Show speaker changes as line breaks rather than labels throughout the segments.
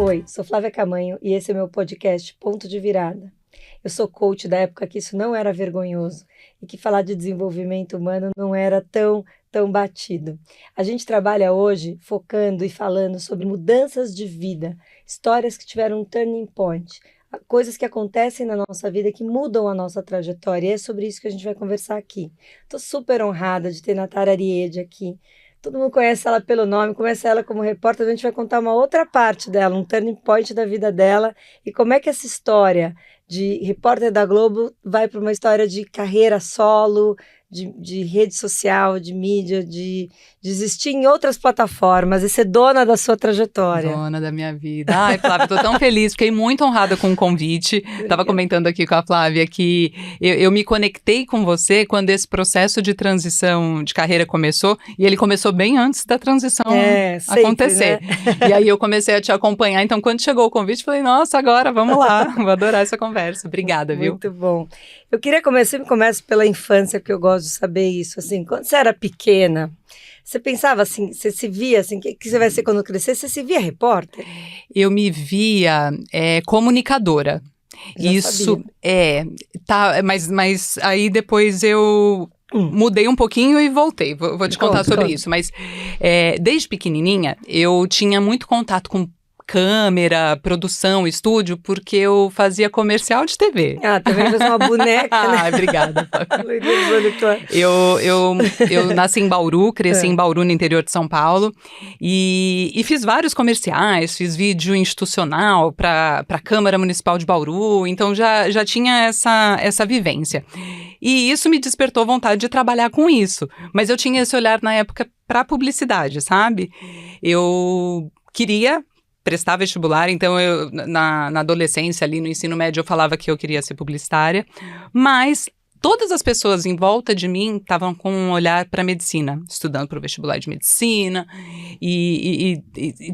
Oi, sou Flávia Camanho e esse é o meu podcast Ponto de Virada. Eu sou coach da época que isso não era vergonhoso e que falar de desenvolvimento humano não era tão batido. A gente trabalha hoje focando e falando sobre mudanças de vida, histórias que tiveram um turning point, coisas que acontecem na nossa vida que mudam a nossa trajetória. E é sobre isso que a gente vai conversar aqui. Estou super honrada de ter Natália Ariede aqui. Todo mundo conhece ela pelo nome, conhece ela como repórter. A gente vai contar uma outra parte dela, um turning point da vida dela e como é que essa história de repórter da Globo vai para uma história de carreira solo, de rede social, de mídia, de existir em outras plataformas e ser dona da sua trajetória.
Dona da minha vida. Ai, Flávia, tô tão feliz, fiquei muito honrada com o convite. Tava comentando aqui com a Flávia que eu me conectei com você quando esse processo de transição de carreira começou, e ele começou bem antes da transição acontecer.
Né?
E aí eu comecei a te acompanhar, então quando chegou o convite, falei, nossa, agora, vamos lá, vou adorar essa conversa. Obrigada, viu?
Muito bom. Eu queria sempre começo pela infância, porque eu gosto de saber isso, assim, quando você era pequena, você pensava assim, você se via assim, que você vai ser quando crescer? Você se via repórter?
Eu me via comunicadora.
Já
isso
sabia.
mas aí depois eu mudei um pouquinho e voltei. Vou te contar sobre isso. Mas desde pequenininha eu tinha muito contato com câmera, produção, estúdio, porque eu fazia comercial de TV.
Ah, também fez uma boneca, né?
Obrigada. Eu nasci em Bauru, cresci em Bauru, no interior de São Paulo, e fiz vários comerciais, fiz vídeo institucional para a Câmara Municipal de Bauru, então já tinha essa vivência. E isso me despertou vontade de trabalhar com isso, mas eu tinha esse olhar na época para publicidade, sabe? Eu queria prestar vestibular, então eu, na adolescência, ali no ensino médio, eu falava que eu queria ser publicitária, mas todas as pessoas em volta de mim estavam com um olhar para medicina, estudando para o vestibular de medicina, e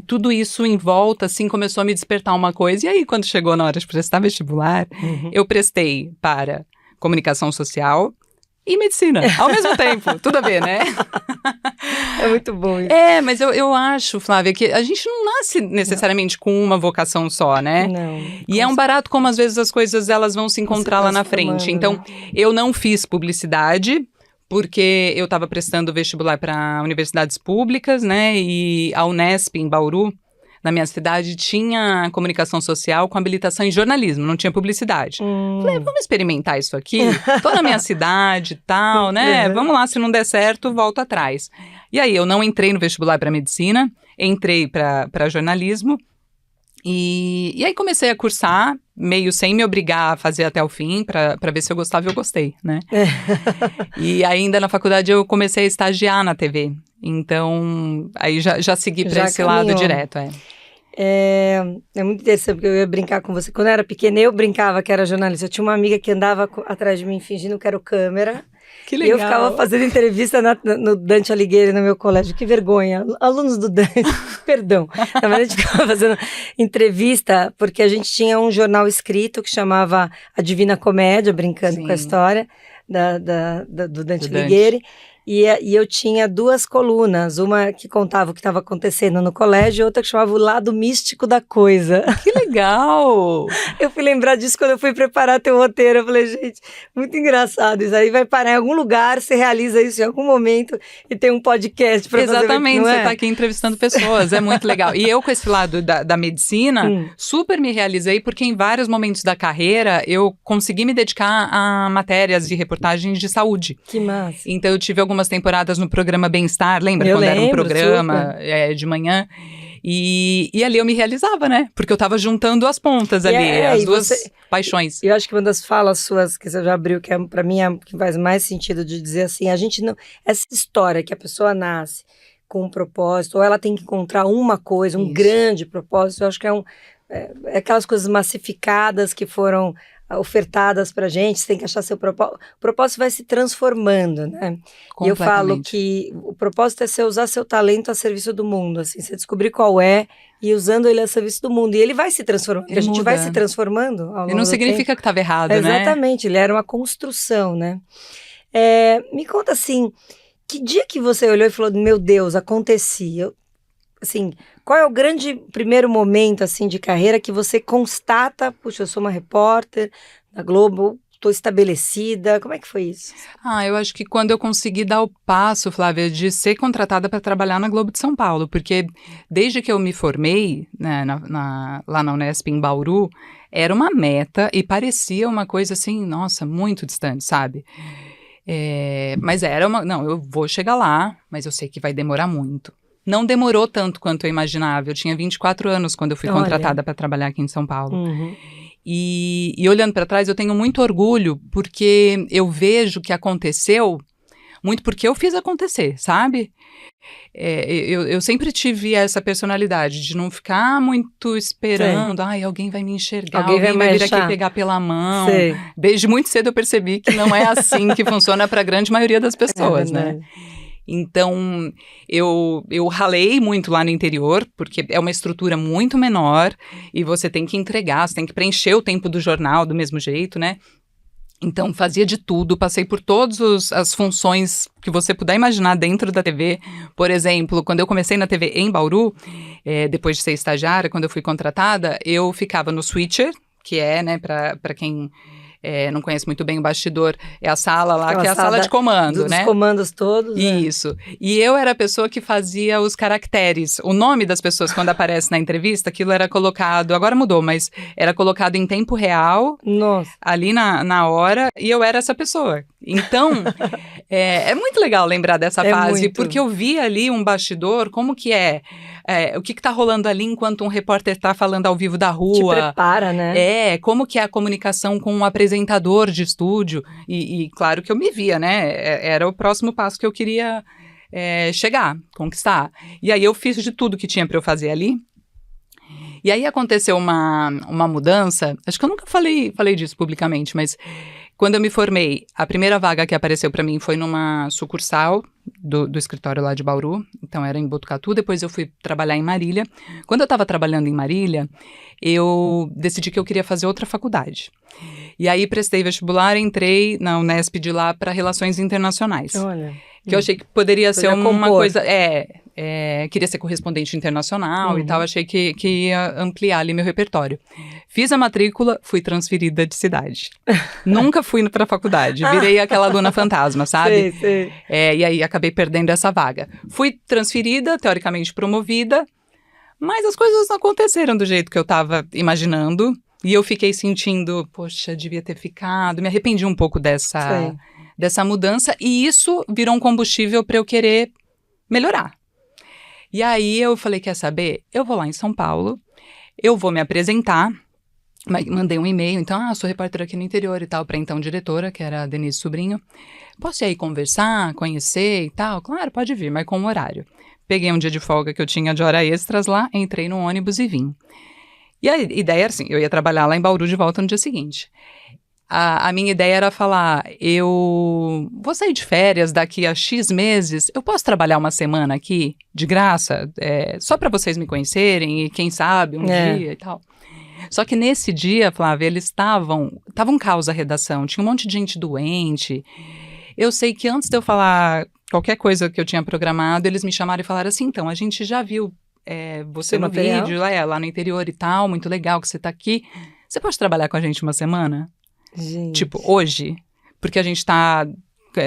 tudo isso em volta, assim, começou a me despertar uma coisa. E aí, quando chegou na hora de prestar vestibular, eu prestei para comunicação social e medicina, ao mesmo tempo. Tudo a ver, né?
É muito bom isso.
Mas eu acho, Flávia, que a gente não nasce necessariamente com uma vocação só, né?
Não.
E é um barato como às vezes as coisas elas vão se encontrar lá na frente. Então, eu não fiz publicidade, porque eu estava prestando vestibular para universidades públicas, né? E a Unesp, em Bauru, na minha cidade, tinha comunicação social com habilitação em jornalismo, não tinha publicidade. Falei, vamos experimentar isso aqui? Tô na minha cidade e tal, né? Vamos lá, se não der certo, volto atrás. E aí, eu não entrei no vestibular para medicina, entrei para jornalismo, e aí comecei a cursar, meio sem me obrigar a fazer até o fim, para ver se eu gostava, e eu gostei, né? E ainda na faculdade eu comecei a estagiar na TV. Então, aí já segui para esse lado direto,
É muito interessante, porque eu ia brincar com você. Quando eu era pequena, eu brincava que era jornalista. Eu tinha uma amiga que andava atrás de mim fingindo que era o câmera.
Que legal.
E eu ficava fazendo entrevista no Dante Alighieri, no meu colégio. Que vergonha. Alunos do Dante, perdão. Na verdade, a gente ficava fazendo entrevista, porque a gente tinha um jornal escrito que chamava A Divina Comédia, brincando com a história do Dante Alighieri. E eu tinha duas colunas, uma que contava o que estava acontecendo no colégio e outra que chamava O Lado Místico da Coisa.
Que legal!
Eu fui lembrar disso quando eu fui preparar teu roteiro. Eu falei, gente, muito engraçado. Isso aí vai parar em algum lugar, você realiza isso em algum momento e tem um podcast para fazer.
Exatamente, você está aqui entrevistando pessoas, é muito legal. E eu, com esse lado da medicina, super me realizei, porque em vários momentos da carreira eu consegui me dedicar a matérias e reportagens de saúde.
Que massa!
Então eu tive algumas temporadas no programa Bem-Estar, lembra?
Eu
quando
lembro,
era um programa de manhã. E ali eu me realizava, né? Porque eu tava juntando as pontas ali, as duas paixões.
Eu acho que uma das falas suas que você já abriu, que pra mim que faz mais sentido de dizer assim, a gente não... Essa história que a pessoa nasce com um propósito, ou ela tem que encontrar uma coisa, um grande propósito, eu acho que é aquelas coisas massificadas que foram ofertadas pra gente, você tem que achar seu propósito. O propósito vai se transformando, né? E eu falo que o propósito é você usar seu talento a serviço do mundo, assim, você descobrir qual é e usando ele a serviço do mundo. E ele vai se transformando, porque a gente vai se transformando ao longo do tempo.
E não significa que estava errado, né?
Exatamente, ele era uma construção, né? Me conta assim, que dia que você olhou e falou, meu Deus, aconteci. assim, qual é o grande primeiro momento, assim, de carreira que você constata, puxa, eu sou uma repórter da Globo, estou estabelecida, como é que foi isso?
Eu acho que quando eu consegui dar o passo, Flávia, de ser contratada para trabalhar na Globo de São Paulo, porque desde que eu me formei, né, lá na Unesp em Bauru, era uma meta e parecia uma coisa assim, nossa, muito distante, sabe? Mas não, eu vou chegar lá, mas eu sei que vai demorar muito. Não demorou tanto quanto eu imaginava. Eu tinha 24 anos quando eu fui contratada para trabalhar aqui em São Paulo.
Uhum.
E olhando para trás, eu tenho muito orgulho, porque eu vejo que aconteceu muito porque eu fiz acontecer, sabe? Eu sempre tive essa personalidade de não ficar muito esperando, alguém vai me enxergar, alguém vai vir aqui pegar pela mão.
Sei.
Desde muito cedo eu percebi que não é assim que funciona para a grande maioria das pessoas, né? Então, eu ralei muito lá no interior, porque é uma estrutura muito menor e você tem que entregar, você tem que preencher o tempo do jornal do mesmo jeito, né? Então, fazia de tudo, passei por todas as funções que você puder imaginar dentro da TV. Por exemplo, quando eu comecei na TV em Bauru, depois de ser estagiária, quando eu fui contratada, eu ficava no switcher, que é, né, para quem não conhece muito bem o bastidor, é a sala lá, que é a sala de comando, né?
Dos comandos todos.
Isso. E eu era a pessoa que fazia os caracteres. O nome das pessoas, quando aparece na entrevista, aquilo era colocado, agora mudou, mas era colocado em tempo real.
Nossa.
Ali na hora, e eu era essa pessoa. Então, é muito legal lembrar dessa fase,
muito.
Porque eu vi ali um bastidor, como que o que tá rolando ali enquanto um repórter tá falando ao vivo da rua.
Te prepara, né?
Como que é a comunicação com um apresentador de estúdio, e claro que eu me via, né, era o próximo passo que eu queria chegar, conquistar. E aí eu fiz de tudo que tinha para eu fazer ali. E aí aconteceu uma mudança, acho que eu nunca falei disso publicamente, mas quando eu me formei, a primeira vaga que apareceu para mim foi numa sucursal do escritório lá de Bauru, então era em Botucatu, depois eu fui trabalhar em Marília. Quando eu estava trabalhando em Marília, eu decidi que eu queria fazer outra faculdade. E aí prestei vestibular, entrei na Unesp de lá para Relações Internacionais.
Olha.
Que eu achei que poderia ser uma coisa... queria ser correspondente internacional e tal, achei que ia ampliar ali meu repertório. Fiz a matrícula, fui transferida de cidade. Nunca fui para a faculdade, virei aquela aluna fantasma, sabe?
Sei.
E aí acabei perdendo essa vaga. Fui transferida, teoricamente promovida, mas as coisas não aconteceram do jeito que eu estava imaginando. E eu fiquei sentindo, poxa, devia ter ficado, me arrependi um pouco dessa mudança, e isso virou um combustível para eu querer melhorar. E aí eu falei, quer saber? Eu vou lá em São Paulo, eu vou me apresentar, mandei um e-mail, então, sou repórter aqui no interior e tal, para então diretora, que era a Denise Sobrinho. Posso ir aí conversar, conhecer e tal? Claro, pode vir, mas com um horário. Peguei um dia de folga que eu tinha de hora extras lá, entrei no ônibus e vim. E a ideia era assim, eu ia trabalhar lá em Bauru de volta no dia seguinte. A minha ideia era falar, eu vou sair de férias daqui a X meses, eu posso trabalhar uma semana aqui, de graça, só para vocês me conhecerem e quem sabe um dia e tal. Só que nesse dia, Flávia, eles estavam um caos a redação, tinha um monte de gente doente. Eu sei que antes de eu falar qualquer coisa que eu tinha programado, eles me chamaram e falaram assim, então, a gente já viu você no vídeo, lá no interior e tal, muito legal que você tá aqui. Você pode trabalhar com a gente uma semana?
Gente.
Tipo, hoje, porque a gente tá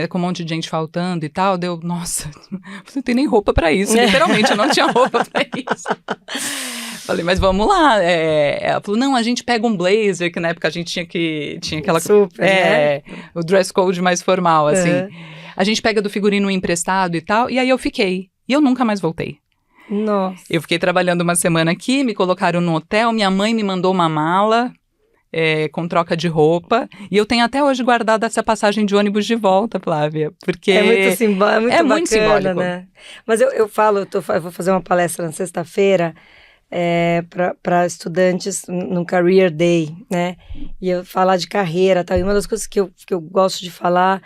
com um monte de gente faltando e tal, nossa, não tem nem roupa pra isso, literalmente, eu não tinha roupa pra isso. Falei, mas vamos lá. Ela falou, não, a gente pega um blazer, que na época a gente tinha aquela...
Super, né?
O dress code mais formal, assim. A gente pega do figurino emprestado e tal, e aí eu fiquei, e eu nunca mais voltei.
Nossa.
Eu fiquei trabalhando uma semana aqui, me colocaram no hotel, minha mãe me mandou uma mala... com troca de roupa, e eu tenho até hoje guardado essa passagem de ônibus de volta, Flávia, porque...
É muito bacana,
muito simbólico,
né? Mas eu vou fazer uma palestra na sexta-feira para estudantes no Career Day, né? E eu falar de carreira, tá? E uma das coisas que eu gosto de falar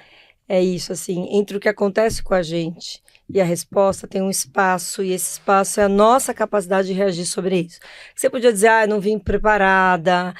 é isso, assim, entre o que acontece com a gente e a resposta tem um espaço, e esse espaço é a nossa capacidade de reagir sobre isso. Você podia dizer, não vim preparada,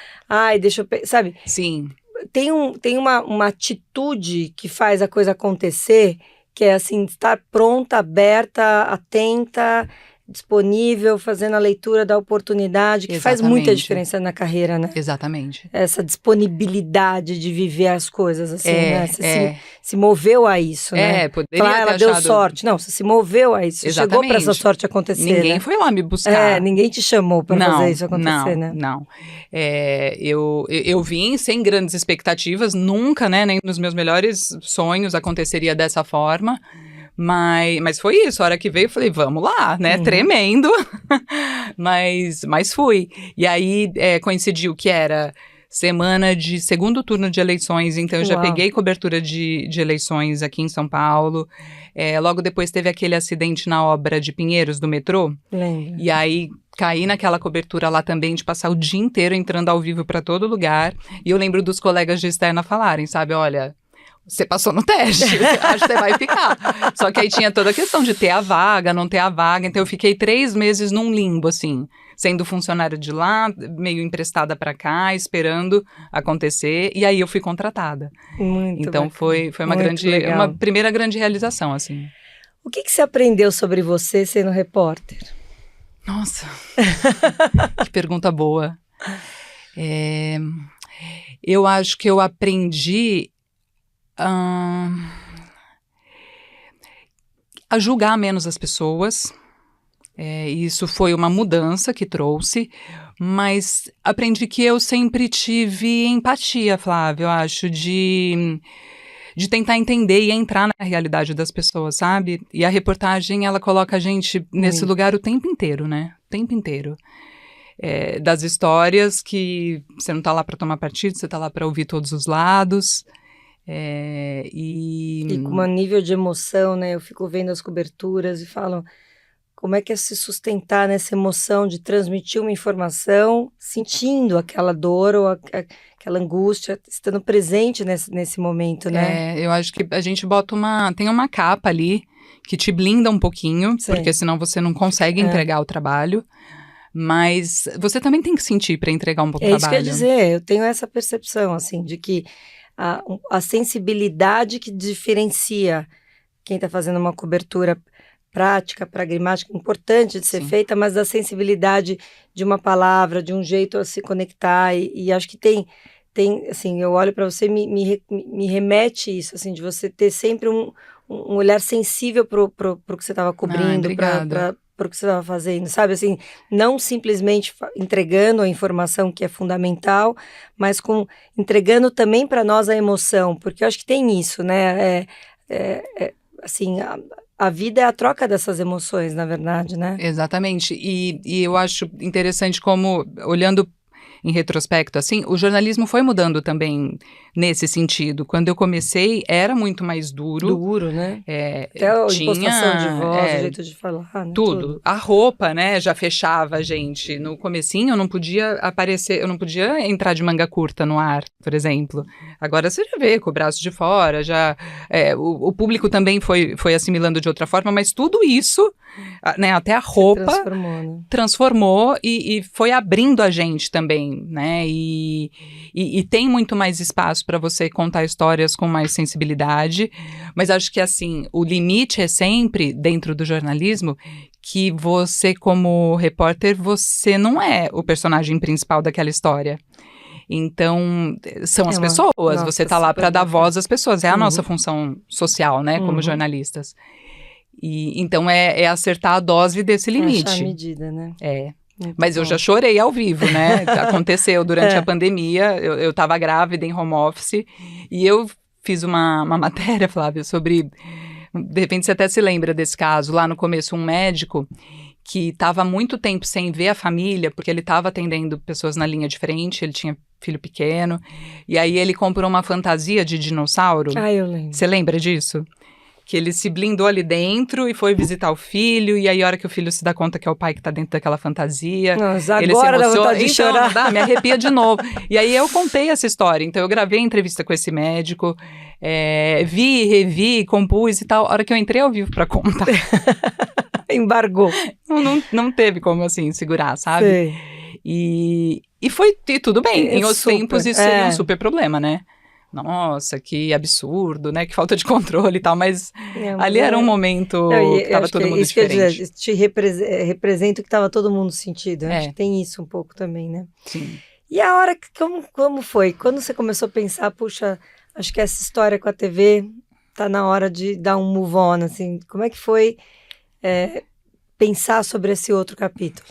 deixa eu... Sabe?
Sim.
Tem uma atitude que faz a coisa acontecer, que é assim, estar pronta, aberta, atenta, disponível, fazendo a leitura da oportunidade, que faz muita diferença na carreira, né?
Exatamente.
Essa disponibilidade de viver as coisas, assim, né? Você se moveu a isso, né?
Poderia ter
ela deu sorte. Não, você se moveu a isso. Você chegou para essa sorte acontecer,
Ninguém foi lá me buscar.
Ninguém te chamou para fazer isso acontecer, né?
Não. Eu vim sem grandes expectativas, nunca, né? Nem nos meus melhores sonhos aconteceria dessa forma. Mas foi isso, a hora que veio eu falei, vamos lá, né, tremendo, mas fui. E aí coincidiu que era semana de segundo turno de eleições, então eu já peguei cobertura de eleições aqui em São Paulo. Logo depois teve aquele acidente na obra de Pinheiros, do metrô.
Lembro.
E aí caí naquela cobertura lá também, de passar o dia inteiro entrando ao vivo para todo lugar. E eu lembro dos colegas de externa falarem, sabe, olha... Você passou no teste, acho que você vai ficar. Só que aí tinha toda a questão de ter a vaga, não ter a vaga. Então eu fiquei 3 meses num limbo, assim, sendo funcionária de lá, meio emprestada para cá, esperando acontecer. E aí eu fui contratada.
Muito
então foi uma primeira grande realização, assim.
O que você aprendeu sobre você sendo repórter?
Nossa, que pergunta boa. Eu acho que eu aprendi a julgar menos as pessoas. Isso foi uma mudança que trouxe, mas aprendi que eu sempre tive empatia, Flávia, eu acho, de tentar entender e entrar na realidade das pessoas, sabe? E a reportagem, ela coloca a gente nesse lugar o tempo inteiro, né? O tempo inteiro. Das histórias que você não tá lá para tomar partido, você tá lá para ouvir todos os lados. E
com um nível de emoção, né? Eu fico vendo as coberturas e falo como é que é se sustentar nessa emoção de transmitir uma informação, sentindo aquela dor ou aquela angústia, estando presente nesse momento, né?
Eu acho que a gente tem uma capa ali que te blinda um pouquinho, porque senão você não consegue entregar o trabalho. Mas você também tem que sentir para entregar um pouco o trabalho.
É isso que eu ia dizer, eu tenho essa percepção, assim, de que a sensibilidade que diferencia quem está fazendo uma cobertura prática, pragmática, importante de ser feita, mas da sensibilidade de uma palavra, de um jeito a se conectar, e acho que tem assim, eu olho para você, me remete isso, assim, de você ter sempre um olhar sensível pro que você estava cobrindo, para o que você estava fazendo, sabe, assim, não simplesmente entregando a informação que é fundamental, mas entregando também para nós a emoção, porque eu acho que tem isso, né, assim, a vida é a troca dessas emoções, na verdade, né?
Exatamente, e eu acho interessante como, olhando em retrospecto, assim, o jornalismo foi mudando também nesse sentido. Quando eu comecei, era muito mais duro.
Duro, né? Até a impostação de voz, o jeito de falar, né?
Tudo. A roupa, né, já fechava a gente. No comecinho, eu não podia aparecer, eu não podia entrar de manga curta no ar, por exemplo. Agora você já vê com o braço de fora, o público também foi assimilando de outra forma, mas tudo isso, né, até a roupa transformou e foi abrindo a gente também, né, e tem muito mais espaço para você contar histórias com mais sensibilidade, mas acho que, assim, o limite é sempre, dentro do jornalismo, que você, como repórter, você não é o personagem principal daquela história. Então, são as pessoas, você tá lá para dar voz às pessoas, é a nossa função social, né, como jornalistas. E então é acertar a dose desse limite.
Achar a medida, né?
Mas eu já chorei ao vivo, né? Aconteceu durante a pandemia, eu tava grávida em home office, e eu fiz uma matéria, Flávia, sobre... De repente você até se lembra desse caso, lá no começo, um médico que estava há muito tempo sem ver a família, porque ele estava atendendo pessoas na linha de frente, ele tinha filho pequeno, e aí ele comprou uma fantasia de dinossauro.
Eu lembro.
Você lembra disso? Que ele se blindou ali dentro e foi visitar o filho, e aí a hora que o filho se dá conta que é o pai que tá dentro daquela fantasia,
nossa,
ele
agora
se emociona,
dá vontade de chorar.
Me arrepia de novo. E aí eu contei essa história, então eu gravei a entrevista com esse médico, vi, revi, compus e tal, a hora que eu entrei ao vivo pra contar.
Embargou.
Não teve como, assim, segurar, sabe?
Sei.
E tudo bem, em outros tempos isso seria um super problema, né? nossa, que absurdo, né? Que falta de controle e tal, mas
Mas
ali era um momento que estava todo mundo
isso que eu ia
diferente.
dizer, te representa o que estava todo mundo sentindo. Eu acho que tem isso um pouco também, né?
Sim.
E a hora, como foi? Quando você começou a pensar, puxa, acho que essa história com a TV tá na hora de dar um move on, assim. Como é que foi pensar sobre esse outro capítulo?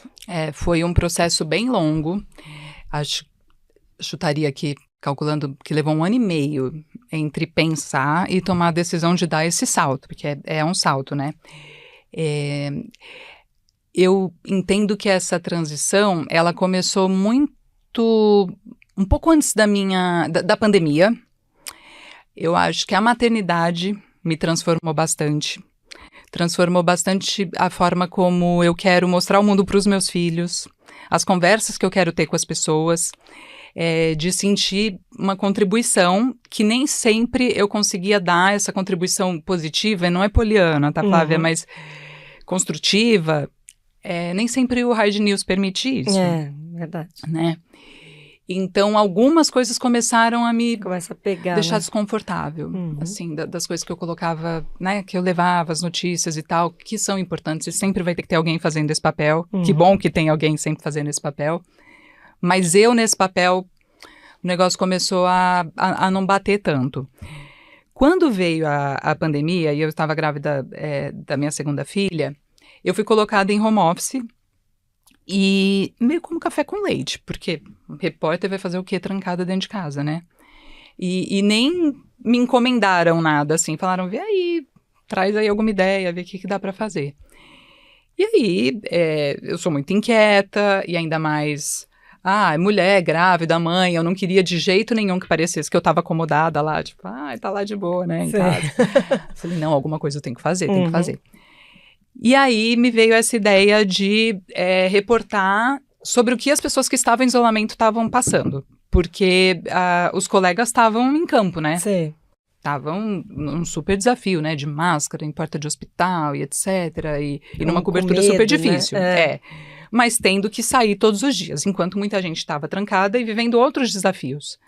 Foi um processo bem longo. Chutaria aqui, calculando que levou 1 ano e meio entre pensar e tomar a decisão de dar esse salto, porque é um salto, né? Eu entendo que essa transição, ela começou um pouco antes da pandemia. Eu acho que a maternidade me transformou bastante a forma como eu quero mostrar o mundo para os meus filhos, as conversas que eu quero ter com as pessoas, de sentir uma contribuição que nem sempre eu conseguia dar essa contribuição positiva, e não é poliana, tá, Flávia, mas construtiva, nem sempre o Hard News permite isso.
Verdade.
Né? Então, algumas coisas começaram a me deixar desconfortável, assim, das coisas que eu colocava, né, que eu levava, as notícias e tal, que são importantes, e sempre vai ter que ter alguém fazendo esse papel, que bom que tem alguém sempre fazendo esse papel, mas eu nesse papel, o negócio começou a não bater tanto. Quando veio a pandemia, e eu estava grávida da minha segunda filha, eu fui colocada em home office, e meio como café com leite, porque o repórter vai fazer o quê? Trancada dentro de casa, né? E nem me encomendaram nada, assim. Falaram, vê aí, traz aí alguma ideia, vê o que dá para fazer. E aí, eu sou muito inquieta, e ainda mais... mulher, grávida, mãe, eu não queria de jeito nenhum que parecesse que eu tava acomodada lá, tipo, tá lá de boa, né, em casa. Falei, não, alguma coisa eu tenho que fazer, tem que fazer. E aí me veio essa ideia de reportar sobre o que as pessoas que estavam em isolamento estavam passando. Porque os colegas estavam em campo, né?
Sim.
Estavam num super desafio, né? De máscara, em porta de hospital e etc. E numa cobertura super difícil. Né? Mas tendo que sair todos os dias, enquanto muita gente estava trancada e vivendo outros desafios.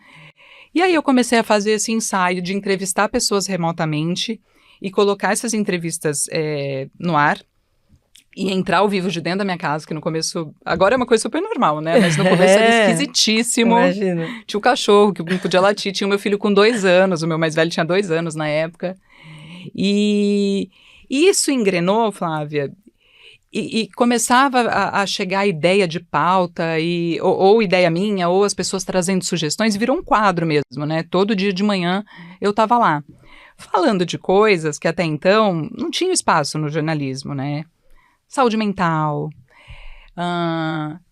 E aí eu comecei a fazer esse ensaio de entrevistar pessoas remotamente e colocar essas entrevistas no ar e entrar ao vivo de dentro da minha casa, que no começo... Agora é uma coisa super normal, né? Mas no começo era esquisitíssimo.
Imagina.
Tinha o cachorro que não podia latir, tinha o meu filho com 2 anos, o meu mais velho tinha 2 anos na época. E isso engrenou, Flávia, e começava a chegar a ideia de pauta, ou ideia minha, ou as pessoas trazendo sugestões, virou um quadro mesmo, né? Todo dia de manhã eu estava lá. Falando de coisas que até então não tinham espaço no jornalismo, né? Saúde mental,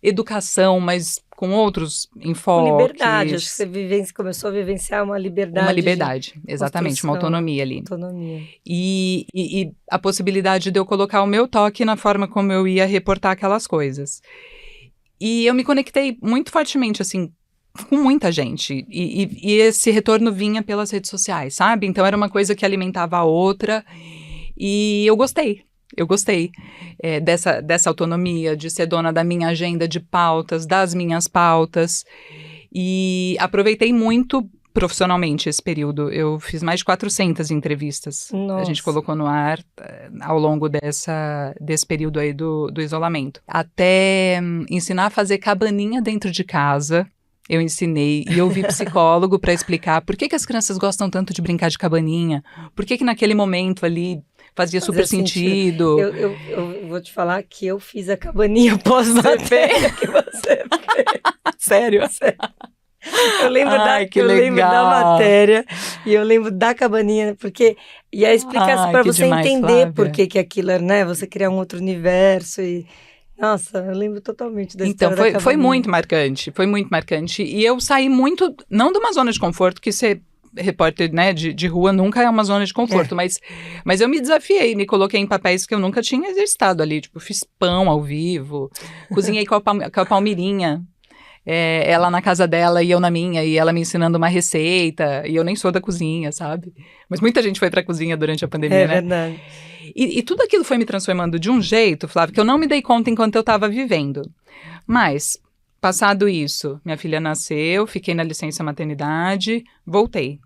educação, mas com outros enfoques.
Liberdade, acho que você começou a vivenciar uma liberdade.
Uma liberdade, exatamente, uma autonomia ali.
Autonomia.
E a possibilidade de eu colocar o meu toque na forma como eu ia reportar aquelas coisas. E eu me conectei muito fortemente, assim, com muita gente, e esse retorno vinha pelas redes sociais, sabe? Então era uma coisa que alimentava a outra, e eu gostei dessa autonomia, de ser dona da minha agenda de pautas, das minhas pautas, e aproveitei muito profissionalmente esse período. Eu fiz mais de 400 entrevistas.
Nossa.
A gente colocou no ar ao longo desse período aí do isolamento. Até ensinar a fazer cabaninha dentro de casa. Eu ensinei e eu vi psicólogo para explicar por que as crianças gostam tanto de brincar de cabaninha, por que naquele momento ali fazia super sentido.
Eu vou te falar que eu fiz a cabaninha pós-matéria que você fez.
Sério?
Eu lembro da matéria e eu lembro da cabaninha, porque e a explicação para você demais, entender Flávia. Por que aquilo, né? Você criar um outro universo e... Nossa, eu lembro totalmente da história da cabaninha.
Foi muito marcante. E eu saí muito, não de uma zona de conforto, que ser repórter, né, de rua nunca é uma zona de conforto, mas eu me desafiei, me coloquei em papéis que eu nunca tinha exercitado ali, tipo, fiz pão ao vivo, cozinhei com a Palmirinha, ela na casa dela e eu na minha, e ela me ensinando uma receita, e eu nem sou da cozinha, sabe? Mas muita gente foi pra cozinha durante a pandemia, né?
É verdade.
E tudo aquilo foi me transformando de um jeito, Flávio, que eu não me dei conta enquanto eu estava vivendo. Mas, passado isso, minha filha nasceu, fiquei na licença maternidade, voltei.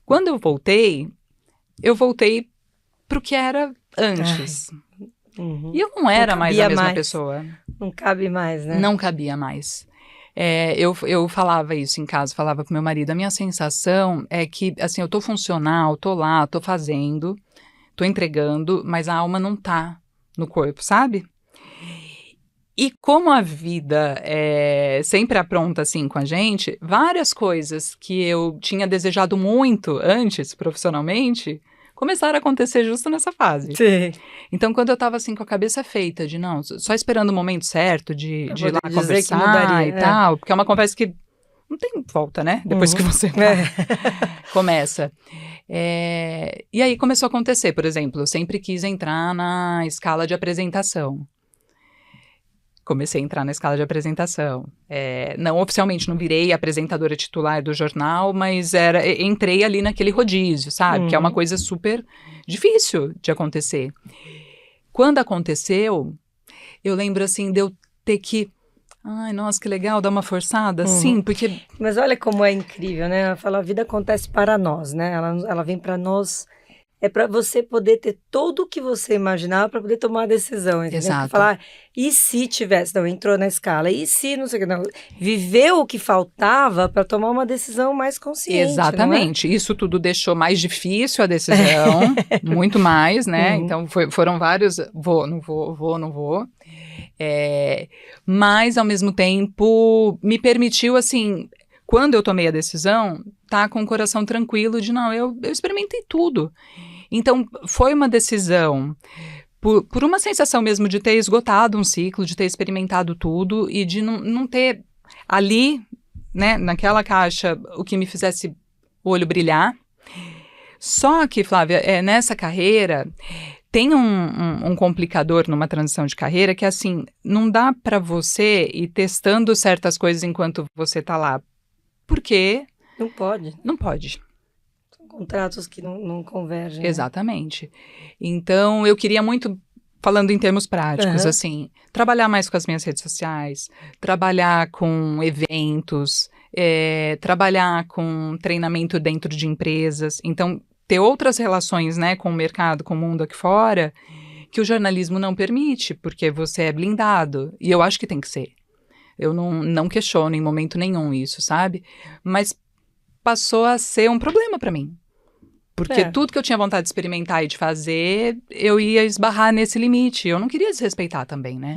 Quando eu voltei pro que era antes.
Uhum.
E eu não era mais a mesma pessoa.
Não cabe mais, né?
Não cabia mais. Eu falava isso em casa, falava pro meu marido, a minha sensação é que, assim, eu tô funcional, tô lá, tô fazendo, tô entregando, mas a alma não tá no corpo, sabe? E como a vida sempre apronta assim com a gente, várias coisas que eu tinha desejado muito antes, profissionalmente, começaram a acontecer justo nessa fase.
Sim.
Então, quando eu tava assim com a cabeça feita de não, só esperando o momento certo de ir lá conversar e tal, porque é uma conversa que não tem volta, né? Depois que você começa. E aí começou a acontecer, por exemplo, eu sempre quis entrar na escala de apresentação. Comecei a entrar na escala de apresentação. Não oficialmente, não virei apresentadora titular do jornal, mas entrei ali naquele rodízio, sabe? Que é uma coisa super difícil de acontecer. Quando aconteceu, eu lembro assim de eu ter que... Ai, nossa, que legal, dar uma forçada. Sim, porque...
Mas olha como é incrível, né? Ela fala, a vida acontece para nós, né? Ela vem para nós... É para você poder ter tudo o que você imaginava para poder tomar a decisão, entendeu?
Exato.
Porque falar, e se tivesse, não, entrou na escala, e se, não sei o que, não, viveu o que faltava para tomar uma decisão mais consciente.
Exatamente,
não é?
Isso tudo deixou mais difícil a decisão, muito mais, né? Então foram vários, vou, não vou. Mas, ao mesmo tempo, me permitiu, assim, quando eu tomei a decisão, tá com o coração tranquilo de, não, eu experimentei tudo. Então, foi uma decisão, por uma sensação mesmo de ter esgotado um ciclo, de ter experimentado tudo e de não ter ali, né, naquela caixa, o que me fizesse o olho brilhar. Só que, Flávia, nessa carreira... Tem um complicador numa transição de carreira que, assim, não dá para você ir testando certas coisas enquanto você tá lá. Por quê?
Não pode.
Não pode.
São contratos que não convergem.
Exatamente. Né? Então, eu queria muito, falando em termos práticos, assim, trabalhar mais com as minhas redes sociais, trabalhar com eventos, trabalhar com treinamento dentro de empresas. Então, ter outras relações, né, com o mercado, com o mundo aqui fora, que o jornalismo não permite, porque você é blindado. E eu acho que tem que ser. Eu não questiono em momento nenhum isso, sabe? Mas passou a ser um problema para mim. Porque tudo que eu tinha vontade de experimentar e de fazer, eu ia esbarrar nesse limite. Eu não queria desrespeitar também, né?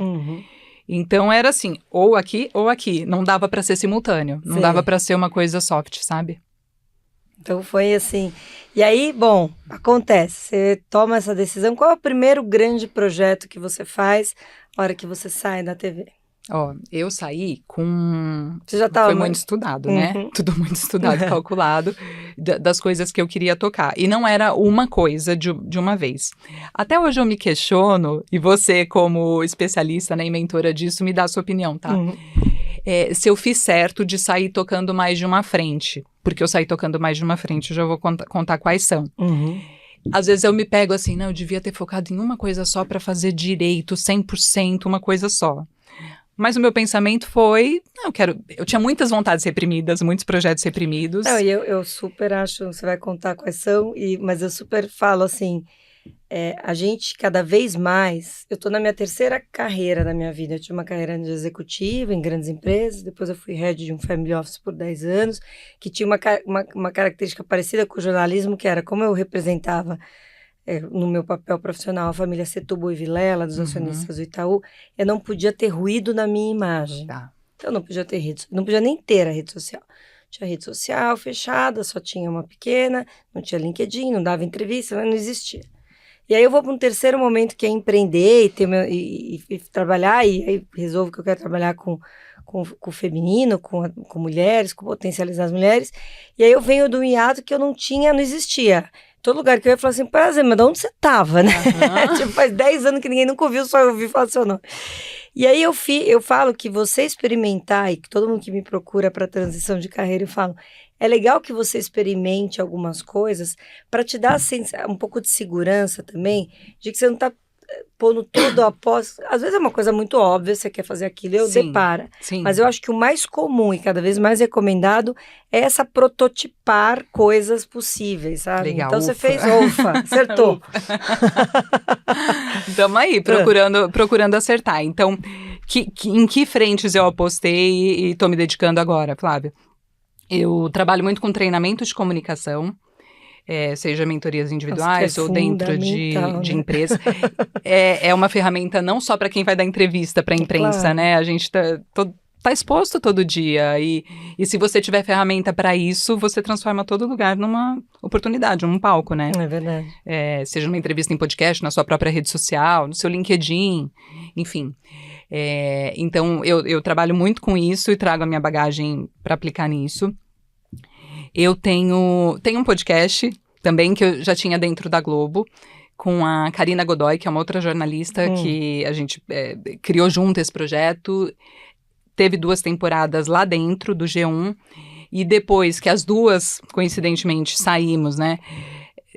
Então era assim, ou aqui ou aqui. Não dava para ser simultâneo. Não dava para ser uma coisa soft, sabe?
Então foi assim. E aí, bom, acontece. Você toma essa decisão. Qual é o primeiro grande projeto que você faz na hora que você sai da TV?
Eu saí com...
Você já estava...
Foi muito estudado, né? Tudo muito estudado, calculado, das coisas que eu queria tocar. E não era uma coisa de uma vez. Até hoje eu me questiono, e você, como especialista, né, e mentora disso, me dá a sua opinião, tá? Se eu fiz certo de sair tocando mais de uma frente. Porque eu saí tocando mais de uma frente, eu já vou contar quais são. Às vezes eu me pego assim, não, eu devia ter focado em uma coisa só para fazer direito, 100%, uma coisa só. Mas o meu pensamento foi, eu tinha muitas vontades reprimidas, muitos projetos reprimidos.
Não, e eu super acho, você vai contar quais são, mas eu super falo assim, a gente cada vez mais, eu tô na minha terceira carreira da minha vida, eu tive uma carreira de executiva em grandes empresas, depois eu fui head de um family office por 10 anos, que tinha uma característica parecida com o jornalismo, que era como eu representava no meu papel profissional, a família Setúbal e Vilela, dos acionistas do Itaú, eu não podia ter ruído na minha imagem. Então, eu não podia ter não podia nem ter a rede social. Tinha rede social fechada, só tinha uma pequena, não tinha LinkedIn, não dava entrevista, não existia. E aí eu vou para um terceiro momento, que é empreender e trabalhar, e aí resolvo que eu quero trabalhar com o feminino, com mulheres, com potencializar as mulheres. E aí eu venho do hiato que eu não existia. Todo lugar que eu ia falar assim, prazer, mas de onde você estava, né? Tipo, faz 10 anos que ninguém nunca ouviu, só eu ouvi falar seu nome. E aí eu falo que você experimentar, e que todo mundo que me procura para transição de carreira, eu falo, é legal que você experimente algumas coisas para te dar um pouco de segurança também, de que você não está pondo tudo após... Às vezes é uma coisa muito óbvia, você quer fazer aquilo, eu
Sim,
depara.
sim.
Mas eu acho que o mais comum e cada vez mais recomendado é essa prototipar coisas possíveis, sabe?
Legal,
Então você
ufa.
fez, acertou.
Estamos aí, procurando acertar. Então, em que frentes eu apostei e estou me dedicando agora, Flávia? Eu trabalho muito com treinamento de comunicação, seja mentorias individuais ou dentro de empresa. É uma ferramenta não só para quem vai dar entrevista para a imprensa,
claro.
né? A gente tá exposto todo dia. E se você tiver ferramenta para isso, você transforma todo lugar numa oportunidade, num palco, né?
É verdade.
Seja numa entrevista em podcast, na sua própria rede social, no seu LinkedIn, enfim. Então, eu trabalho muito com isso e trago a minha bagagem para aplicar nisso. Eu tenho um podcast também que eu já tinha dentro da Globo, com a Karina Godoy, que é uma outra jornalista que a gente criou junto esse projeto. Teve 2 temporadas lá dentro do G1, e depois que as 2, coincidentemente, saímos, né?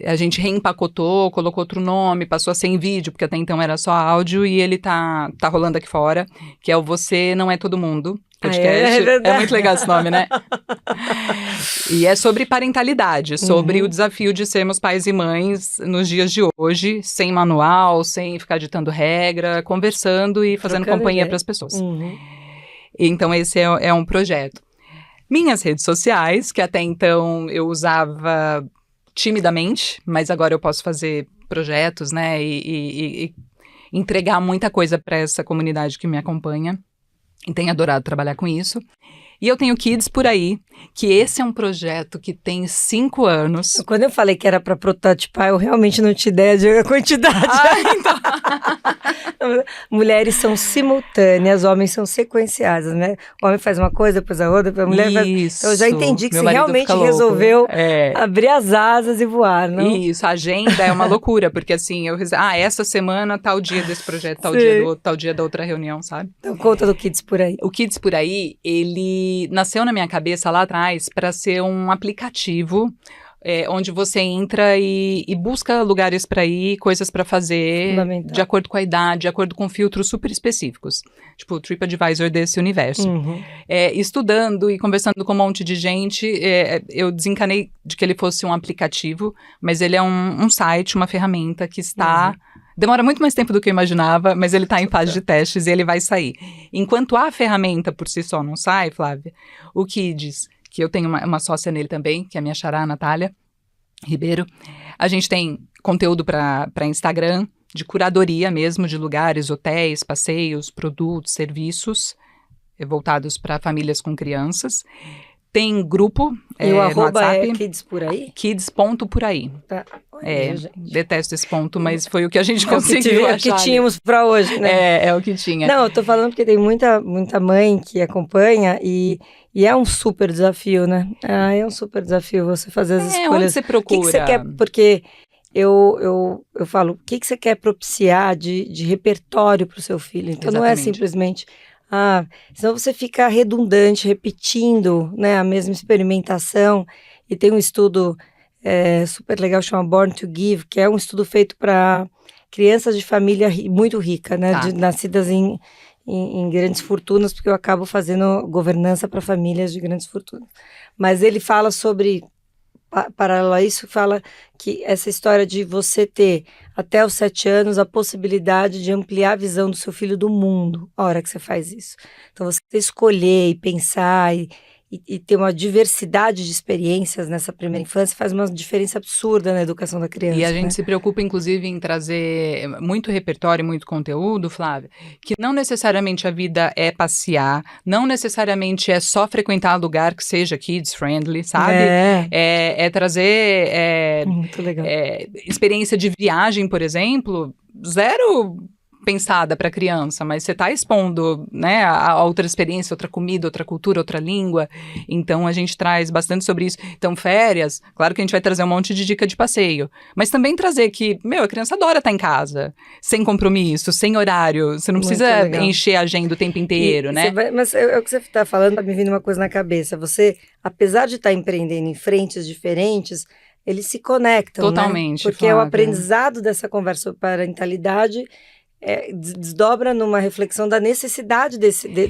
A gente reempacotou, colocou outro nome, passou a ser em vídeo, porque até então era só áudio, e ele tá rolando aqui fora, que é o Você Não É Todo Mundo podcast. É muito legal esse nome, né? E é sobre parentalidade, sobre o desafio de sermos pais e mães nos dias de hoje, sem manual, sem ficar ditando regra, conversando e fazendo companhia para as pessoas. Então esse é um projeto. Minhas redes sociais, que até então eu usava timidamente, mas agora eu posso fazer projetos, né, e entregar muita coisa para essa comunidade que me acompanha. E tenho adorado trabalhar com isso. E eu tenho Kids Por Aí, que esse é um projeto que tem 5 anos.
Quando eu falei que era para prototipar, eu realmente não tinha ideia de quantidade. Então. Mulheres são simultâneas, homens são sequenciados, né? O homem faz uma coisa, depois a outra, a mulher faz... Então, eu já entendi que você realmente resolveu abrir as asas e voar, não?
Isso, a agenda é uma loucura, porque assim, essa semana, tal dia desse projeto, tal dia do outro, tal dia da outra reunião, sabe?
Então conta do Kids Por Aí.
O Kids Por Aí, ele nasceu na minha cabeça lá atrás para ser um aplicativo onde você entra e busca lugares para ir, coisas para fazer, de acordo com a idade, de acordo com filtros super específicos. Tipo o TripAdvisor desse universo. Estudando e conversando com um monte de gente, eu desencanei de que ele fosse um aplicativo, mas ele é um site, uma ferramenta que está... Demora muito mais tempo do que eu imaginava, mas ele está em fase de testes e ele vai sair. Enquanto a ferramenta por si só não sai, Flávia, o Kids, que eu tenho uma sócia nele também, que é a minha xará, a Natália Ribeiro, a gente tem conteúdo para Instagram, de curadoria mesmo, de lugares, hotéis, passeios, produtos, serviços, voltados para famílias com crianças. Tem grupo
e o
no WhatsApp.
É Kids Por Aí?
Kids.poraí.
Tá.
Detesto esse ponto, mas foi o que a gente conseguiu achar.
É o que tínhamos para hoje, né?
É o que tinha.
Não, eu tô falando porque tem muita mãe que acompanha e é um super desafio, né? É um super desafio você fazer as escolhas.
Onde você procura?
O que você quer? Porque eu falo, o que você quer propiciar de repertório para o seu filho? Então não é simplesmente... senão você fica redundante, repetindo, né, a mesma experimentação. E tem um estudo super legal, chama Born to Give, que é um estudo feito para crianças de família muito rica, né, nascidas em grandes fortunas, porque eu acabo fazendo governança para famílias de grandes fortunas. Mas ele fala sobre... Paralelo a isso, fala que essa história de você ter, até os 7 anos, a possibilidade de ampliar a visão do seu filho do mundo, a hora que você faz isso. Então, você escolher e pensar e ter uma diversidade de experiências nessa primeira infância faz uma diferença absurda na educação da criança.
E a gente se preocupa, inclusive, em trazer muito repertório, muito conteúdo, Flávia, que não necessariamente a vida é passear, não necessariamente é só frequentar lugar que seja kids-friendly, sabe? É trazer
muito legal.
Experiência de viagem, por exemplo, zero... pensada para criança, mas você está expondo, né, a outra experiência, outra comida, outra cultura, outra língua. Então a gente traz bastante sobre isso. Então férias, claro que a gente vai trazer um monte de dica de passeio, mas também trazer que, a criança adora estar em casa, sem compromisso, sem horário, você não precisa encher a agenda o tempo inteiro, né?
Mas é o que você está falando, tá me vindo uma coisa na cabeça. Você, apesar de estar empreendendo em frentes diferentes, eles se conectam,
Totalmente,
né? Porque
Flávia.
o aprendizado dessa conversa sobre parentalidade desdobra numa reflexão da necessidade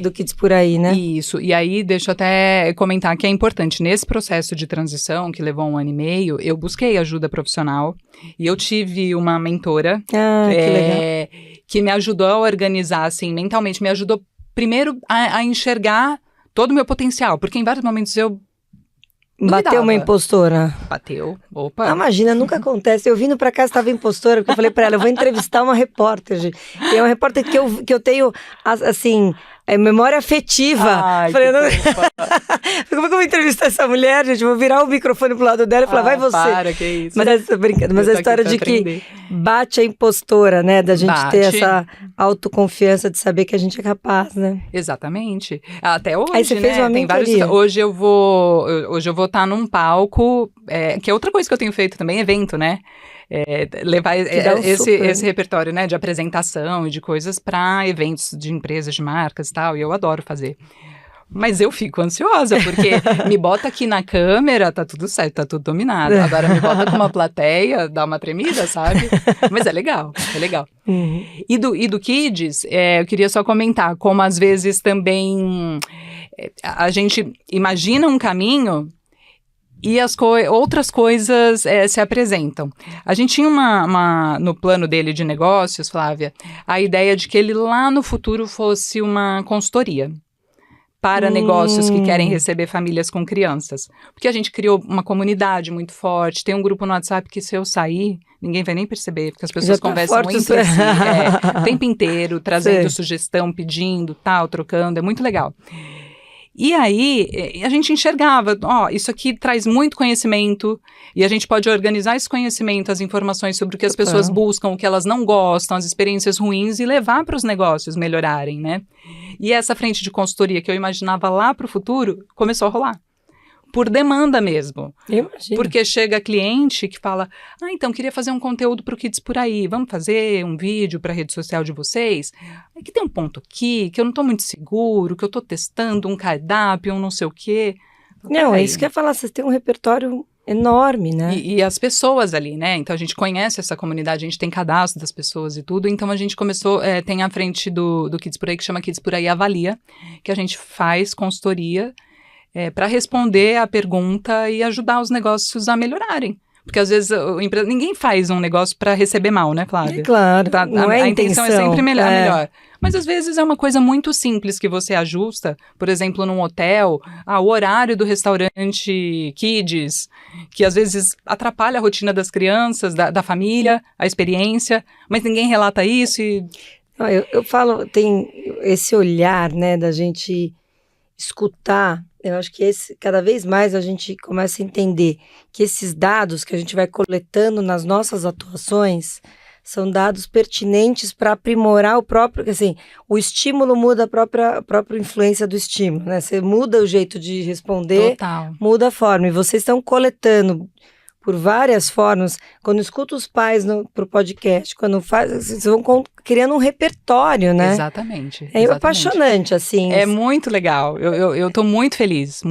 do Kids por aí, né?
Isso, e aí deixa eu até comentar que é importante, nesse processo de transição, que levou 1 ano e meio, eu busquei ajuda profissional, e eu tive uma mentora
Que legal.
que me ajudou a organizar, assim, mentalmente, me ajudou primeiro a enxergar todo o meu potencial, porque em vários momentos eu
Bateu uma impostora.
Bateu, opa.
Imagina, nunca acontece. Eu vindo pra cá, estava impostora, porque eu falei pra ela, eu vou entrevistar uma repórter, gente. E é uma repórter que eu tenho, assim, memória afetiva.
Ai,
falei,
como
é que eu vou entrevistar essa mulher, gente? Vou virar o microfone pro lado dela e falar, vai você.
Para, que isso.
Mas essa brincando, mas a história de que bate a impostora, né? Da gente ter essa autoconfiança de saber que a gente é capaz, né?
Exatamente. Até hoje,
aí você fez uma
tem vários. Hoje eu vou estar num palco, que é outra coisa que eu tenho feito também, evento, né? Levar esse repertório, né, de apresentação e de coisas para eventos de empresas, de marcas e tal, e eu adoro fazer. Mas eu fico ansiosa, porque me bota aqui na câmera, tá tudo certo, tá tudo dominado. Agora me bota com uma plateia, dá uma tremida, sabe? Mas é legal, é legal.
Uhum.
E do Kids, eu queria só comentar, como às vezes também a gente imagina um caminho e outras coisas se apresentam. A gente tinha no plano dele de negócios, Flávia, a ideia de que ele lá no futuro fosse uma consultoria para negócios que querem receber famílias com crianças. Porque a gente criou uma comunidade muito forte, tem um grupo no WhatsApp que se eu sair, ninguém vai nem perceber, porque as pessoas conversam entre si, o tempo inteiro, trazendo sugestão, pedindo, tal, trocando, é muito legal. E aí, a gente enxergava, isso aqui traz muito conhecimento, e a gente pode organizar esse conhecimento, as informações sobre o que as pessoas buscam, o que elas não gostam, as experiências ruins, e levar para os negócios melhorarem, né? E essa frente de consultoria que eu imaginava lá para o futuro, começou a rolar. Por demanda mesmo.
Imagina.
Porque chega cliente que fala, então queria fazer um conteúdo para o Kids por aí, vamos fazer um vídeo para a rede social de vocês? É que tem um ponto aqui que eu não estou muito seguro, que eu estou testando um cardápio, um não sei o quê.
Não, é isso que eu ia falar, vocês têm um repertório enorme, né?
E as pessoas ali, né? Então a gente conhece essa comunidade, a gente tem cadastro das pessoas e tudo, então a gente começou, tem a frente do Kids por aí, que chama Kids por aí Avalia, que a gente faz consultoria para responder a pergunta e ajudar os negócios a melhorarem. Porque às vezes ninguém faz um negócio para receber mal, né, Flávia?
Claro, não é
a intenção é sempre melhor. Mas às vezes é uma coisa muito simples que você ajusta, por exemplo, num hotel, o horário do restaurante Kids, que às vezes atrapalha a rotina das crianças, da família, a experiência, mas ninguém relata isso e...
Eu falo, tem esse olhar, né, da gente escutar. Eu acho que cada vez mais a gente começa a entender que esses dados que a gente vai coletando nas nossas atuações são dados pertinentes para aprimorar o próprio, assim, o estímulo muda a própria própria influência do estímulo, né? Você muda o jeito de responder,
Total.
Muda a forma. E vocês estão coletando por várias formas. Quando escuta os pais pro podcast, quando faz, vocês vão criando um repertório, né?
Exatamente.
É apaixonante, assim.
É muito legal. Eu tô muito feliz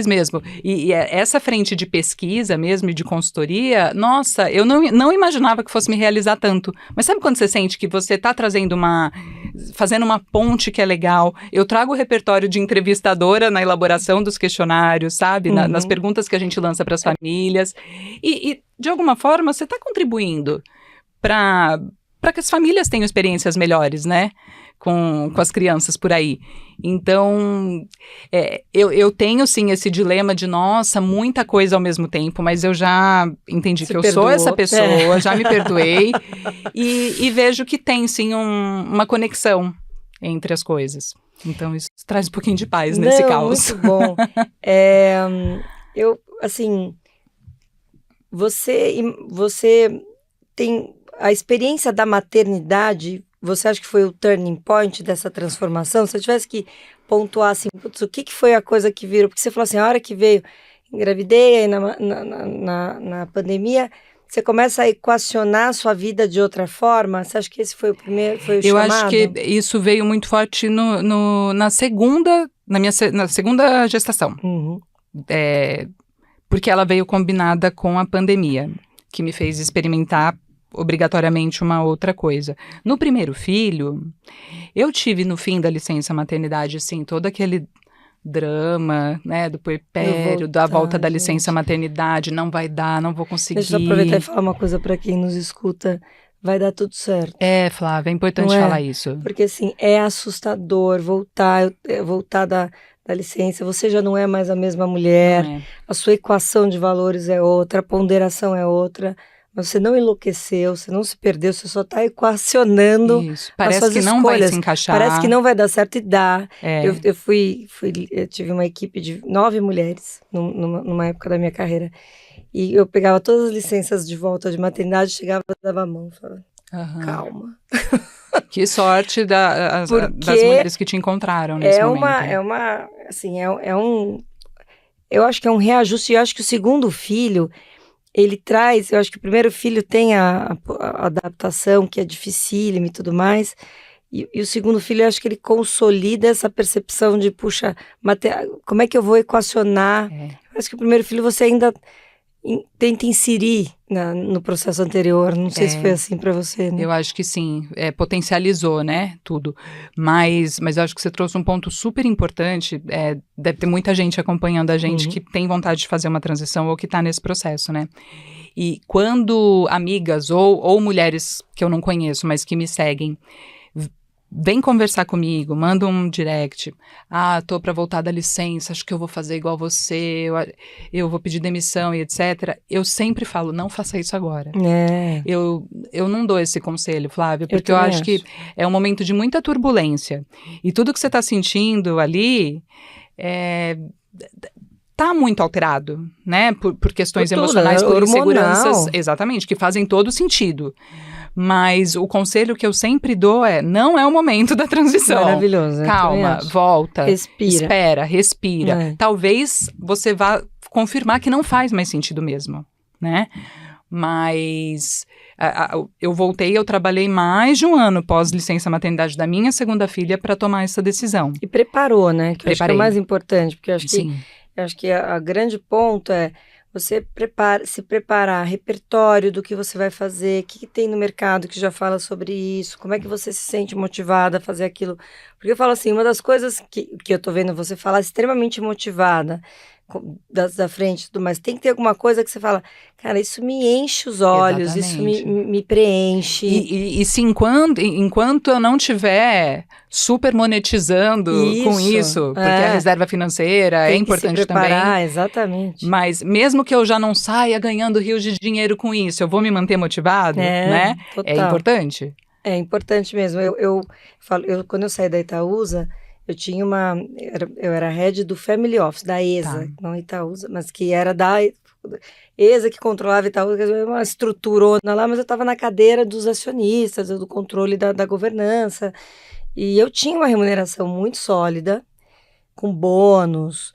mesmo. E essa frente de pesquisa mesmo, de consultoria, nossa, eu não imaginava que fosse me realizar tanto. Mas sabe quando você sente que você tá fazendo uma ponte que é legal? Eu trago o repertório de entrevistadora na elaboração dos questionários, sabe? Nas perguntas que a gente lança para as famílias. E, de alguma forma, você está contribuindo para que as famílias tenham experiências melhores, né? Com as crianças por aí. Então, eu tenho, sim, esse dilema de, nossa, muita coisa ao mesmo tempo, mas eu já entendi que eu sou essa pessoa, já me perdoei, e vejo que tem, sim, uma conexão entre as coisas. Então, isso traz um pouquinho de paz nesse caos.
Muito bom. Assim... Você tem a experiência da maternidade, você acha que foi o turning point dessa transformação? Se eu tivesse que pontuar assim, o que foi a coisa que virou? Porque você falou assim, a hora que veio, engravidei, aí na pandemia, você começa a equacionar a sua vida de outra forma? Você acha que esse foi o primeiro, foi o chamado?
Eu acho que isso veio muito forte na segunda gestação. porque ela veio combinada com a pandemia, que me fez experimentar obrigatoriamente uma outra coisa. No primeiro filho, eu tive no fim da licença maternidade, assim, todo aquele drama, né, do puerpério, da volta da licença maternidade, não vai dar, não vou conseguir.
Deixa eu aproveitar e falar uma coisa para quem nos escuta, vai dar tudo certo.
Flávia, é importante falar isso.
Porque assim, é assustador voltar da licença, você já não é mais a mesma mulher, a sua equação de valores é outra, a ponderação é outra. Mas você não enlouqueceu, você não se perdeu, você só está equacionando
isso. Parece
as suas
que
escolhas.
Não vai se encaixar.
Parece que não vai dar certo e dá. Eu tive uma equipe de 9 mulheres numa época da minha carreira. E eu pegava todas as licenças de volta de maternidade, chegava e dava a mão, falava, calma.
Que sorte das mulheres que te encontraram nesse momento.
Eu acho que é um reajuste, e eu acho que o segundo filho, ele traz, eu acho que o primeiro filho tem a adaptação, que é dificílima e tudo mais, e o segundo filho, eu acho que ele consolida essa percepção de, puxa, como é que eu vou equacionar? Eu acho que o primeiro filho você ainda tenta inserir no processo anterior, não sei se foi assim para você, né?
Eu acho que sim, potencializou, né, tudo, mas eu acho que você trouxe um ponto super importante, deve ter muita gente acompanhando a gente que tem vontade de fazer uma transição ou que está nesse processo, né, e quando amigas ou mulheres que eu não conheço, mas que me seguem, vem conversar comigo, manda um direct, tô para voltar da licença, acho que eu vou fazer igual você, eu vou pedir demissão e etc. Eu sempre falo, não faça isso agora. Eu não dou esse conselho, Flávia, porque eu acho que é um momento de muita turbulência. E tudo que você está sentindo ali tá muito alterado, né? Por questões emocionais, por inseguranças, exatamente, que fazem todo sentido. Mas o conselho que eu sempre dou não é o momento da transição.
Maravilhoso.
Calma, volta,
respira.
Respira. Talvez você vá confirmar que não faz mais sentido mesmo, né? Mas eu trabalhei mais de um ano pós-licença maternidade da minha segunda filha para tomar essa decisão.
E preparou, né? Que eu acho que é o mais importante, porque eu acho que a grande ponto é você se preparar, repertório do que você vai fazer, o que tem no mercado que já fala sobre isso, como é que você se sente motivada a fazer aquilo. Porque eu falo assim, uma das coisas que eu tô vendo você falar extremamente motivada, da frente e tudo mais, tem que ter alguma coisa que você fala, cara, isso me enche os olhos,
exatamente.
Isso me preenche.
E se enquanto eu não tiver super monetizando com isso, porque a reserva financeira
tem
é importante
que se preparar,
também.
Exatamente.
Mas mesmo que eu já não saia ganhando rios de dinheiro com isso, eu vou me manter motivado, né?
Total.
É importante.
É importante mesmo. Eu quando eu saí da Itaúsa, eu era head do Family Office, da ESA, não Itaúsa, mas que era da ESA que controlava Itaúsa, uma estruturona lá, mas eu estava na cadeira dos acionistas, do controle da governança, e eu tinha uma remuneração muito sólida, com bônus,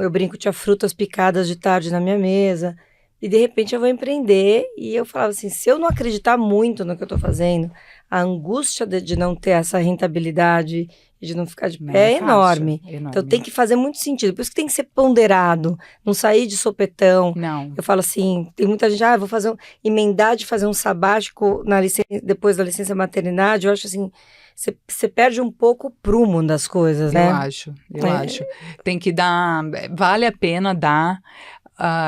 eu brinco, tinha frutas picadas de tarde na minha mesa, e de repente eu vou empreender, e eu falava assim, se eu não acreditar muito no que eu estou fazendo, a angústia de não ter essa rentabilidade e de não ficar de pé é enorme. Então tem que fazer muito sentido. Por isso que tem que ser ponderado, não sair de sopetão.
Não.
Eu falo assim, tem muita gente, vou emendar de fazer um sabático depois da licença maternidade. Eu acho assim, você perde um pouco o prumo das coisas, né?
Eu acho. Tem que dar, vale a pena dar.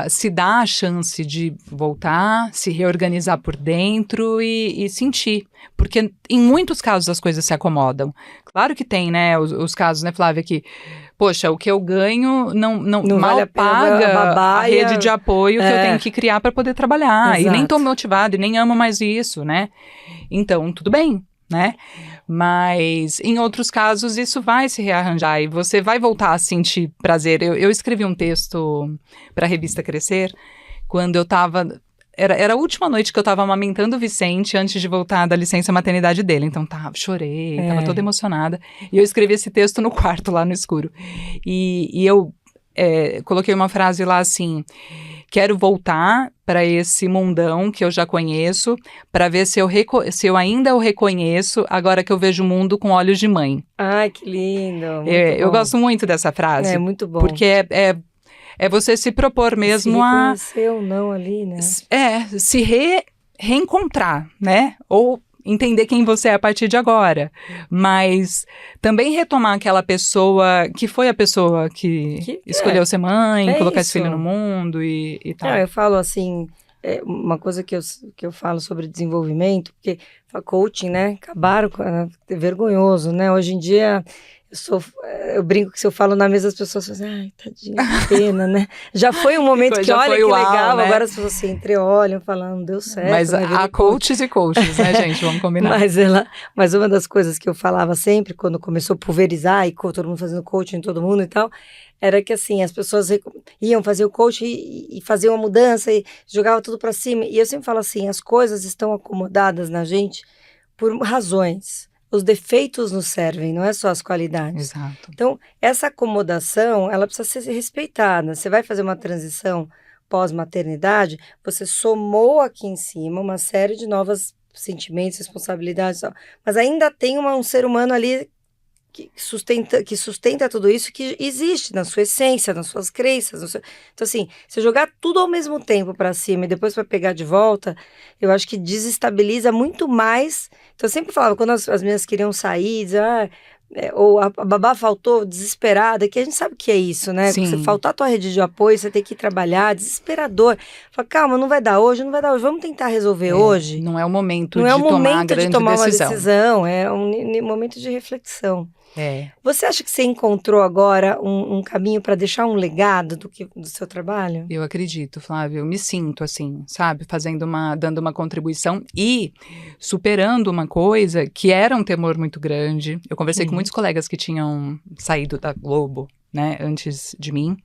Se dá a chance de voltar, se reorganizar por dentro e sentir. Porque em muitos casos as coisas se acomodam. Claro que tem, né, os casos, né, Flávia, que, poxa, o que eu ganho não mal vale paga a rede de apoio que eu tenho que criar para poder trabalhar. Exato. E nem estou motivada, e nem amo mais isso, né? Então, tudo bem, né? Mas em outros casos isso vai se rearranjar e você vai voltar a sentir prazer. Eu escrevi um texto para a revista Crescer quando eu estava... Era a última noite que eu estava amamentando o Vicente antes de voltar da licença maternidade dele. Então chorei, estava toda emocionada. E eu escrevi esse texto no quarto, lá no escuro. E eu coloquei uma frase lá assim... Quero voltar para esse mundão que eu já conheço, para ver se eu ainda o reconheço, agora que eu vejo o mundo com olhos de mãe.
Ai, que lindo!
Eu gosto muito dessa frase.
É muito bom.
Porque É você se propor mesmo
se reconhecer ou não ali, né?
Se reencontrar, né? Ou entender quem você é a partir de agora. Mas também retomar aquela pessoa que foi a pessoa que escolheu ser mãe, colocar esse filho no mundo e tal.
Não, eu falo assim, uma coisa que eu falo sobre desenvolvimento, porque coaching, né? Acabaram com... É vergonhoso, né? Hoje em dia... Eu brinco que se eu falo na mesa, as pessoas falam assim, ai, tadinha, que pena, né? Já foi um momento que olha que legal, né? Agora as pessoas se entreolham, falam, não deu certo.
Mas há coaches e coaches, né, gente? Vamos combinar.
Mas uma das coisas que eu falava sempre, quando começou a pulverizar e todo mundo fazendo coaching em todo mundo e tal, era que assim, as pessoas iam fazer o coaching e faziam uma mudança e jogavam tudo pra cima. E eu sempre falo assim, as coisas estão acomodadas na gente por razões. Os defeitos nos servem, não é só as qualidades.
Exato.
Então, essa acomodação, ela precisa ser respeitada. Você vai fazer uma transição pós-maternidade, você somou aqui em cima uma série de novos sentimentos, responsabilidades, mas ainda tem um ser humano ali que sustenta tudo isso, que existe na sua essência, nas suas crenças. Então, assim, se jogar tudo ao mesmo tempo para cima e depois para pegar de volta, eu acho que desestabiliza muito mais. Então, eu sempre falava, quando as meninas queriam sair, dizer, ou a babá faltou, desesperada, que a gente sabe o que é isso, né?
Sim.
Você faltar a tua rede de apoio, você tem que ir trabalhar, desesperador. Fala, calma, não vai dar hoje, vamos tentar resolver hoje.
Não é o momento de tomar a grande
uma
decisão.
decisão, é um momento de reflexão. Você acha que você encontrou agora um caminho para deixar um legado do seu trabalho?
Eu acredito, Flávia. Eu me sinto assim, sabe? Dando uma contribuição e superando uma coisa que era um temor muito grande. Eu conversei com muitos colegas que tinham saído da Globo, né, antes de mim.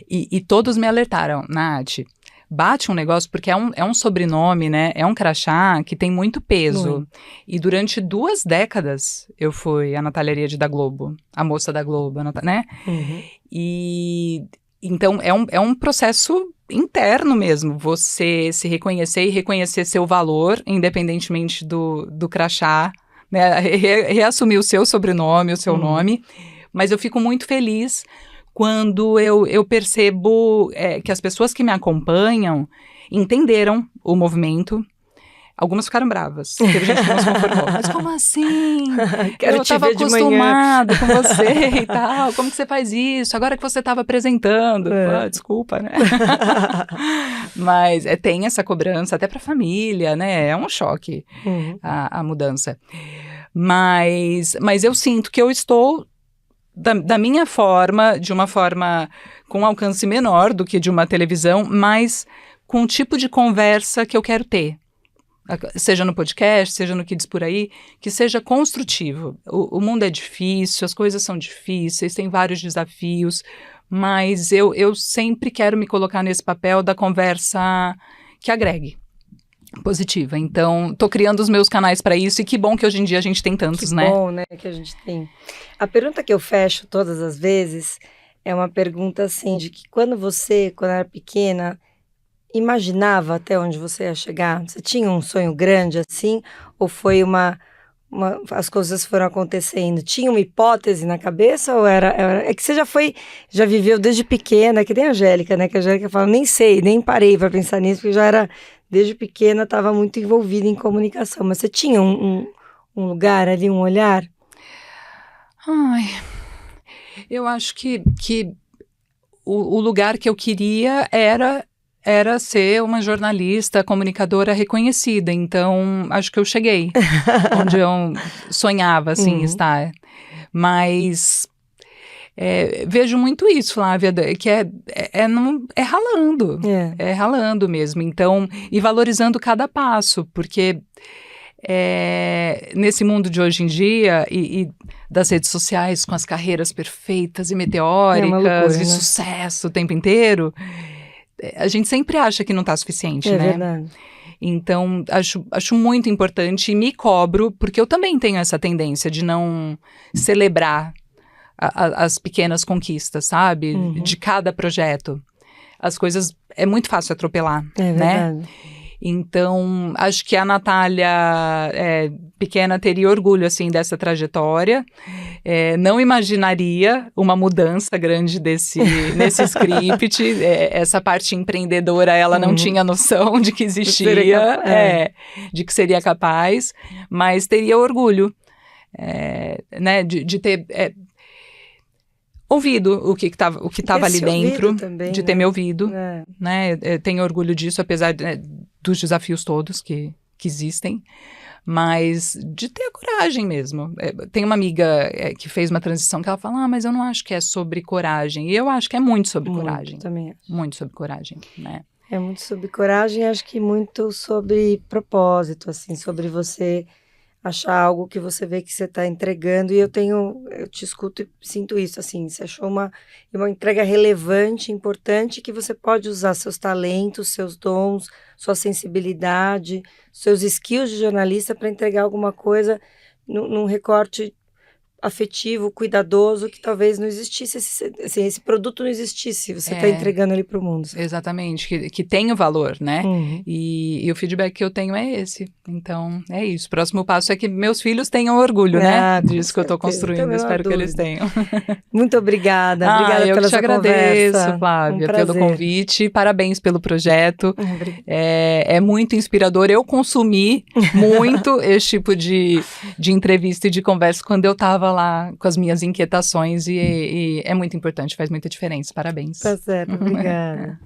E todos me alertaram, Nath, bate um negócio, porque é um sobrenome, né? É um crachá que tem muito peso.
Muito.
E durante 2 décadas eu fui a Natália Arede da Globo, a moça da Globo, né? E então é um processo interno mesmo, você se reconhecer e reconhecer seu valor, independentemente do crachá, né? Reassumir o seu sobrenome, o seu nome. Mas eu fico muito feliz quando eu percebo que as pessoas que me acompanham entenderam o movimento. Algumas ficaram bravas, teve gente que não se conformou. Mas como assim? Eu estava acostumado com você e tal, como que você faz isso? Agora que você estava apresentando. Desculpa, né? Mas tem essa cobrança, até para a família, né? É um choque a mudança. Mas eu sinto que eu estou... Da minha forma, de uma forma com alcance menor do que de uma televisão, mas com um tipo de conversa que eu quero ter. Seja no podcast, seja no Kids Por Aí, que seja construtivo. O mundo é difícil, as coisas são difíceis, tem vários desafios, mas eu sempre quero me colocar nesse papel da conversa que agregue. Positiva. Então, tô criando os meus canais para isso e que bom que hoje em dia a gente tem tantos, né?
Que bom, né, que a gente tem. A pergunta que eu fecho todas as vezes é uma pergunta assim, de que quando era pequena, imaginava até onde você ia chegar? Você tinha um sonho grande assim? Ou foi as coisas foram acontecendo? Tinha uma hipótese na cabeça ou era... É que você já viveu desde pequena, que nem a Angélica, né? Que a Angélica fala, nem sei, nem parei para pensar nisso, porque já era... Desde pequena estava muito envolvida em comunicação, mas você tinha um lugar ali, um olhar?
Ai, eu acho que o lugar que eu queria era ser uma jornalista, comunicadora reconhecida, então acho que eu cheguei onde eu sonhava, assim, estar. Mas... vejo muito isso, Flávia, que é ralando, é ralando mesmo, então, e valorizando cada passo, porque nesse mundo de hoje em dia, e das redes sociais, com as carreiras perfeitas e meteóricas,
loucura,
e
né?
sucesso o tempo inteiro, a gente sempre acha que não está suficiente, né?
É verdade.
Então, acho muito importante e me cobro, porque eu também tenho essa tendência de não celebrar as pequenas conquistas, sabe? De cada projeto. As coisas... É muito fácil atropelar, né?
Verdade.
Então, acho que a Natália pequena teria orgulho, assim, dessa trajetória. Não imaginaria uma mudança grande nesse script. Essa parte empreendedora, ela não tinha noção de que existia, de que seria capaz, mas teria orgulho, né, de ter ouvido o que estava ali dentro,
também,
de ter me ouvido, né? Eu tenho orgulho disso, apesar dos desafios todos que existem, mas de ter a coragem mesmo. Tem uma amiga que fez uma transição que ela fala, mas eu não acho que é sobre coragem. E eu acho que é muito sobre coragem.
Também acho.
Muito sobre coragem, né?
É muito sobre coragem, acho que muito sobre propósito, assim, sobre você achar algo que você vê que você está entregando, e eu te escuto e sinto isso, assim, você achou uma entrega relevante, importante, que você pode usar seus talentos, seus dons, sua sensibilidade, seus skills de jornalista para entregar alguma coisa num recorte afetivo, cuidadoso, que talvez não existisse, esse produto não existisse, você está entregando ele para o mundo. Sabe?
Exatamente, que tem o valor, né? E o feedback que eu tenho é esse. Então, é isso. O próximo passo é que meus filhos tenham orgulho, né? Disso que eu estou construindo. Espero que eles tenham.
Muito obrigada. Obrigada
eu
pela
te agradeço, Flávia, pelo convite. Parabéns pelo projeto. É muito inspirador. Eu consumi muito esse tipo de entrevista e de conversa quando eu estava lá com as minhas inquietações e é muito importante, faz muita diferença. Parabéns.
Tá certo, obrigada.